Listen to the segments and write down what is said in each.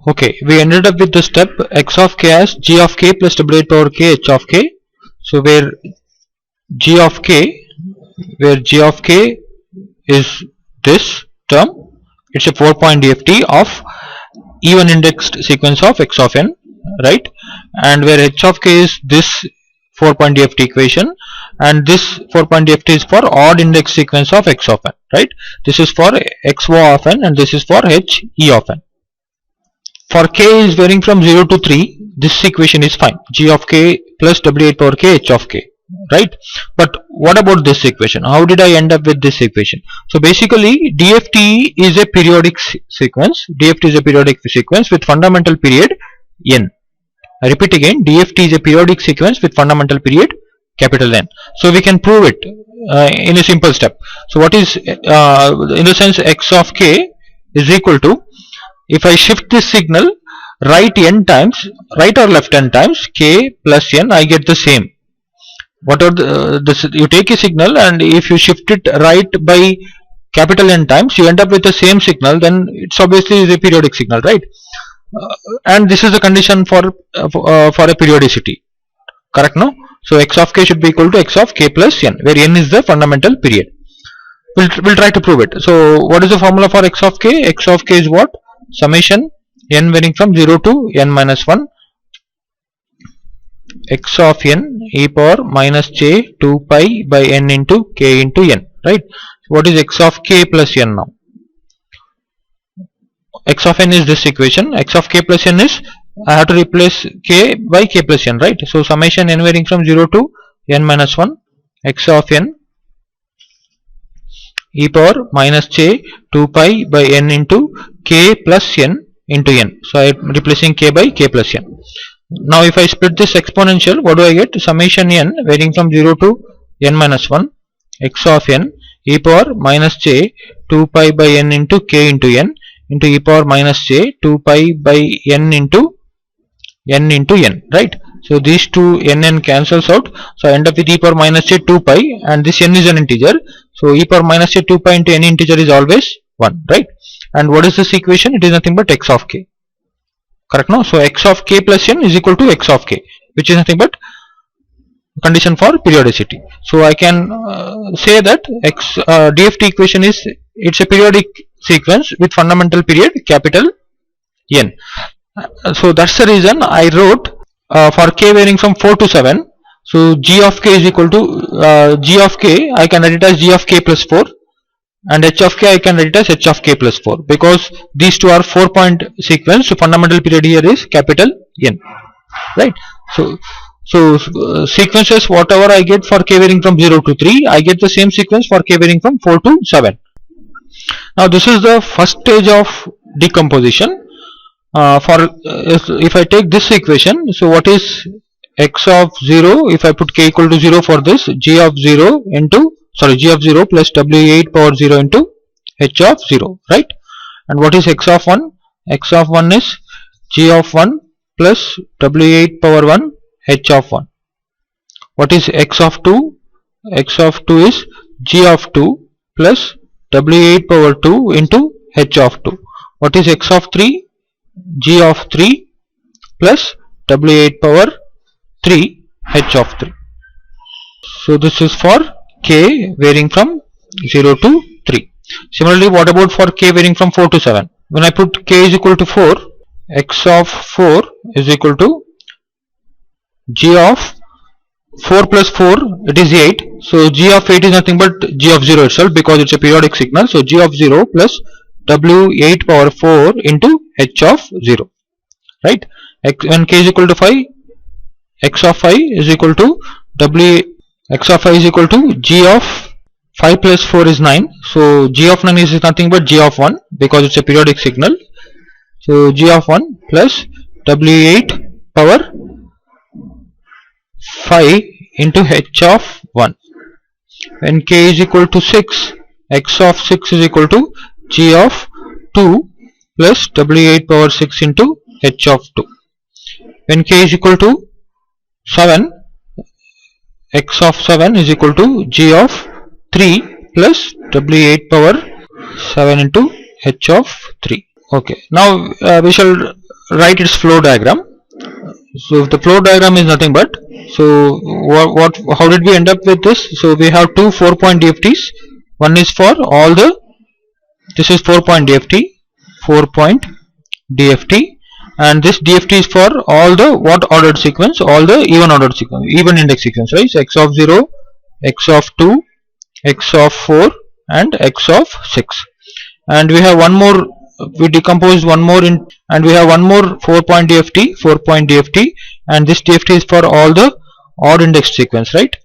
Okay, we ended up with the step x of k as g of k plus w8 power k h of k. So where g of k is this term, it's a 4-point DFT of even indexed sequence of x of n, right? And where h of k is this 4-point DFT equation, and this 4-point DFT is for odd index sequence of x of n, right? This is for xo of n and this is for h e of n. For k is varying from 0 to 3, this equation is fine, g of k plus w8 power k h of k, right? But what about this equation? How did I end up with this equation? So basically DFT is a periodic sequence. DFT is a periodic sequence with fundamental period n. I repeat again, DFT is a periodic sequence with fundamental period capital N. So we can prove it in a simple step. So what is in the sense x of k is equal to, if I shift this signal right n times, right or left n times k plus n, I get the same. What are you take a signal and if you shift it right by capital N times, you end up with the same signal, then it's obviously is a periodic signal, right? And this is the condition for a periodicity, correct? No? So x of k should be equal to x of k plus n, where n is the fundamental period. We'll try to prove it. So what is the formula for x of k? X of k is what? Summation n varying from 0 to n minus 1 x of n e power minus j 2 pi by n into k into n, right? What is x of k plus n now? X of n is this equation. X of k plus n is, I have to replace k by k plus n, right? So summation n varying from 0 to n minus 1 x of n e power minus j 2 pi by n into k plus n into n. So I am replacing k by k plus n. Now if I split this exponential, what do I get? Summation n varying from 0 to n minus 1 x of n e power minus j 2 pi by n into k into n into e power minus j 2 pi by n into n, right? So these two n cancels out, so I end up with e power minus j 2 pi, and this n is an integer, so e power minus j 2 pi into n integer is always 1, right? And what is this equation? It is nothing but x of k, correct? No? So x of k plus n is equal to x of k, which is nothing but condition for periodicity. So I can say that DFT equation is, it's a periodic sequence with fundamental period capital N. So that's the reason I wrote for k varying from 4 to 7. So g of k is equal to g of k, I can write it as g of k plus 4, and h of k I can write it as h of k plus 4, because these two are 4-point sequence. So fundamental period here is capital N, right? So sequences whatever I get for k varying from 0 to 3, I get the same sequence for k varying from 4 to 7. Now this is the first stage of decomposition. If I take this equation, so what is x of 0? If I put k equal to 0 for this, g of 0 plus w8 power 0 into h of 0, right? And what is x of 1? X of 1 is g of 1 plus w8 power 1 h of 1. What is x of 2? X of 2 is g of 2 plus w8 power 2 into h of 2. What is x of 3? G of 3 plus w8 power 3 h of 3. So this is for k varying from 0 to 3. Similarly, what about for k varying from 4 to 7? When I put k is equal to 4, x of 4 is equal to g of 4 plus 4, it is 8. So g of 8 is nothing but g of 0 itself, because it's a periodic signal. So g of 0 plus w8 power 4 into h of 0, right? When k is equal to 5, x of 5 is equal to x of 5 is equal to g of 5 plus 4 is 9. So g of 9 is nothing but g of 1, because it's a periodic signal. So g of 1 plus w8 power 5 into h of 1. When k is equal to 6, x of 6 is equal to g of 2 plus w8 power 6 into h of 2. When k is equal to 7, x of 7 is equal to g of 3 plus w8 power 7 into h of 3. Okay, now we shall write its flow diagram. So the flow diagram is nothing but, so how did we end up with this? So we have two 4-point DFTs. One is for all the, this is 4-point DFT, 4-point DFT, and this DFT is for all the what ordered sequence? All the even ordered sequence, even index sequence, right? So x of 0, x of 2, x of 4 and x of 6. And we have one more, we decomposed one more in, and we have one more 4-point DFT, and this DFT is for all the odd index sequence, right?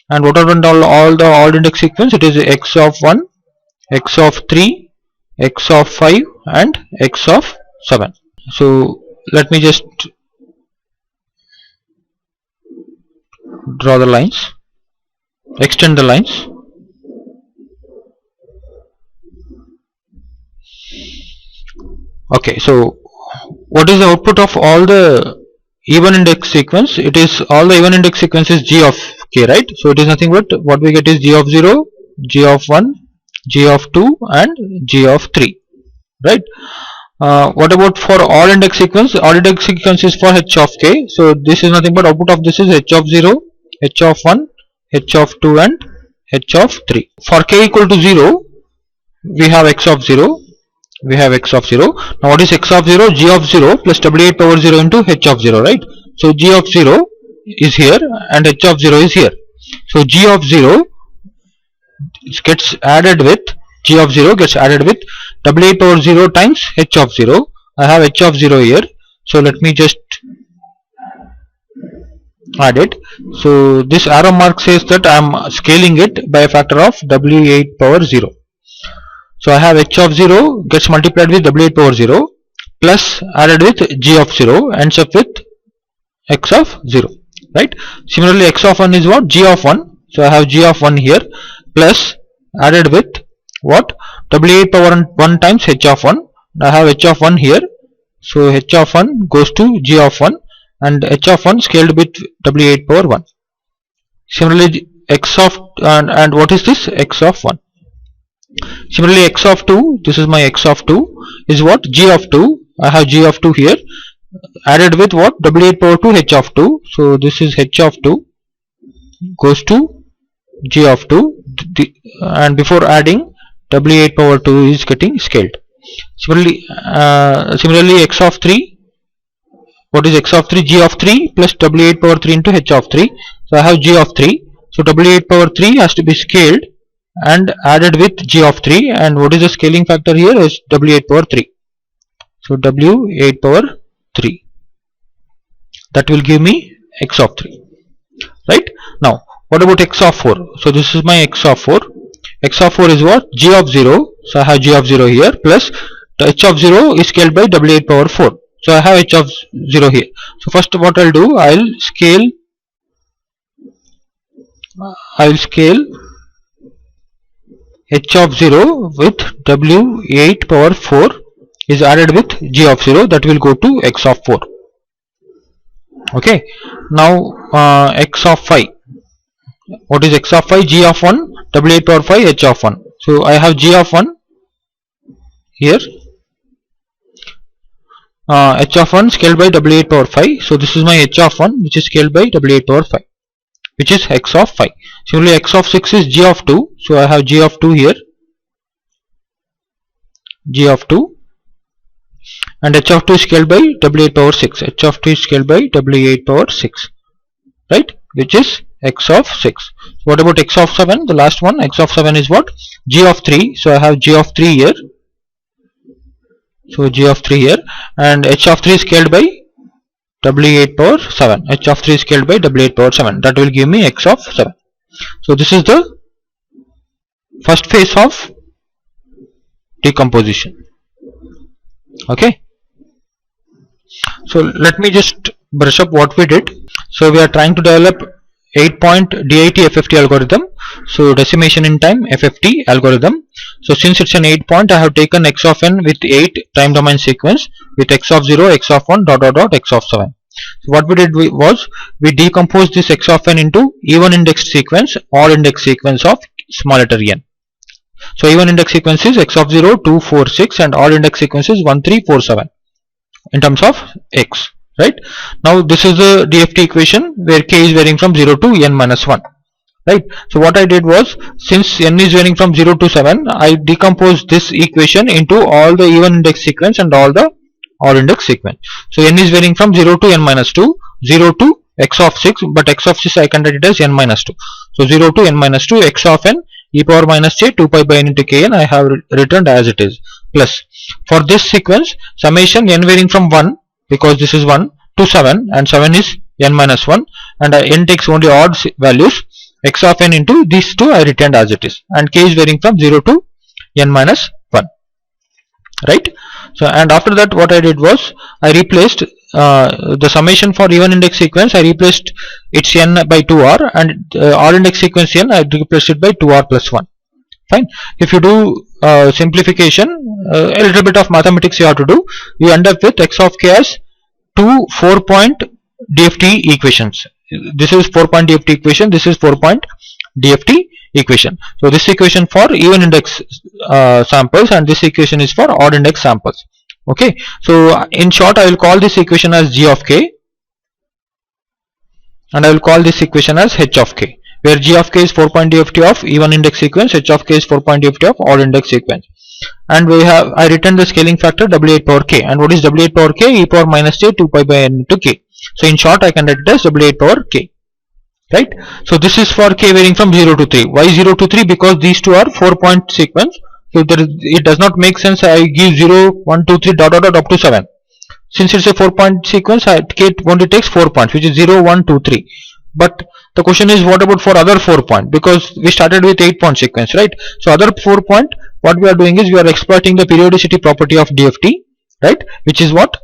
And what are all the odd index sequence? It is x of 1, x of 3, x of 5 and x of 7. So let me just draw the lines, extend the lines. Okay, so what is the output of all the even index sequence? It is all the even index sequence is g of k, right? So it is nothing but what we get is g of 0, g of 1, g of 2 and g of 3, right? What about for all index sequence? All index sequence is for h of k. So this is nothing but output of this is h of 0, h of 1, h of 2 and h of 3. For k equal to 0, we have x of 0. We have x of 0. Now what is x of 0? G of 0 plus w8 power 0 into h of 0, right? So g of 0 is here and h of 0 is here. So g of 0 gets added with, g of 0 gets added with w8 power 0 times h of 0. I have h of 0 here. So let me just add it. So this arrow mark says that I am scaling it by a factor of w8 power 0. So I have h of 0 gets multiplied with w8 power 0 plus added with g of 0 ends up with x of 0, right? Similarly x of 1 is what? G of 1. So I have g of 1 here plus added with what? w8 power 1 times h of 1. I have h of 1 here. So h of 1 goes to g of 1 and h of 1 scaled with w8 power 1. Similarly x of and what is this? X of 1. Similarly x of 2, this is my x of 2 is what? G of 2. I have g of 2 here added with what? w8 power 2 h of 2. So this is h of 2 goes to g of 2 and before adding w8 power 2 is getting scaled. Similarly x of 3, what is x of 3? G of 3 plus w8 power 3 into h of 3. So I have g of 3. So w8 power 3 has to be scaled and added with g of 3, and what is the scaling factor here is w8 power 3. So w8 power 3, that will give me x of 3, right? Now what about x of 4? So this is my x of 4. X of 4 is what? G of 0. So I have g of 0 here plus the h of 0 is scaled by w8 power 4. So I have h of 0 here. So first what I'll do, I'll scale h of 0 with w8 power 4 is added with g of 0, that will go to x of 4. Okay, now x of 5. What is x of 5? G of 1, w8 power 5, h of 1. So I have g of 1 here, h of 1 scaled by w8 power 5. So this is my h of 1 which is scaled by w8 power 5, which is x of 5. Similarly x of 6 is g of 2. So I have g of 2 here, g of 2, and h of 2 is scaled by w8 power 6. H of 2 is scaled by w8 power 6, right, which is x of 6. What about x of 7? The last one, x of 7 is what? G of 3. So I have g of 3 here. So g of 3 here, and h of 3 is scaled by w8 power 7. H of 3 is scaled by w8 power 7. That will give me x of 7. So this is the first phase of decomposition. Okay. So let me just brush up what we did. So we are trying to develop 8-point DIT FFT algorithm. So decimation in time FFT algorithm. So since it's an 8-point, I have taken x of n with 8 time domain sequence with x of 0, x of 1, dot dot dot, x of 7. So what we did was we decomposed this x of n into even indexed sequence, odd index sequence of small letter n. So even index sequence is x of 0, 2, 4, 6, and odd index sequence is 1, 3, 4, 7. in terms of x, right? Now this is the DFT equation where k is varying from 0 to n minus 1, right? So what I did was, since n is varying from 0 to 7, I decomposed this equation into all the even index sequence and all the odd index sequence. So n is varying from 0 to n minus 2, 0 to x of 6, but x of 6 I can write it as n minus 2. So 0 to n minus 2, x of n e power minus j 2 pi by n into kn I have returned as it is, plus for this sequence summation n varying from 1, because this is 1, to 7, and 7 is n minus 1, and n takes only odd values, x of n into these two I returned as it is, and k is varying from 0 to n minus 1, right? So and after that what I did was, I replaced the summation for even index sequence, I replaced its n by 2r, and odd index sequence n I replaced it by 2r plus 1. Fine. If you do simplification, a little bit of mathematics you have to do, you end up with x of k as two 4-point DFT equations. This is 4-point DFT equation, this is 4-point DFT equation. So this equation for even index samples, and this equation is for odd index samples. Okay, so in short I will call this equation as g of k, and I will call this equation as h of k, where g of k is 4-point DFT of even index sequence, h of k is 4-point DFT of odd index sequence. And we have, I written the scaling factor w8 power k, and what is w8 power k? E power minus j 2 pi by n into k. So in short I can write it as w8 power k, right? So this is for k varying from 0 to 3. Why 0 to 3? Because these two are 4-point sequence, so it does not make sense I give 0, 1, 2, 3 dot dot dot up to 7. Since it's a 4-point sequence, k only takes 4 points, which is 0, 1, 2, 3. But the question is, what about for other 4 point? Because we started with 8-point sequence, right? So other 4 point, what we are doing is we are exploiting the periodicity property of DFT, right? Which is what?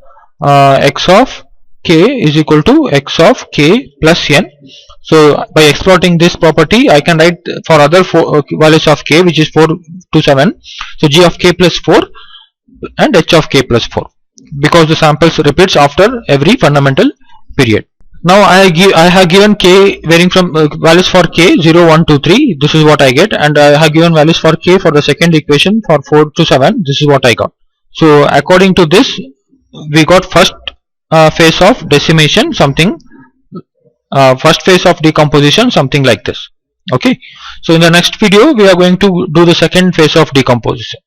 X of k is equal to x of k plus n. So by exploiting this property, I can write for other values of k, which is 4 to 7. So g of k plus 4 and h of k plus 4, because the samples repeats after every fundamental period. Now I have given k varying from values for k 0, 1, 2, 3. This is what I get, and I have given values for k for the second equation for 4 to 7. This is what I got. So according to this, we got first phase of decimation, something, first phase of decomposition, something like this. Okay. So in the next video we are going to do the second phase of decomposition.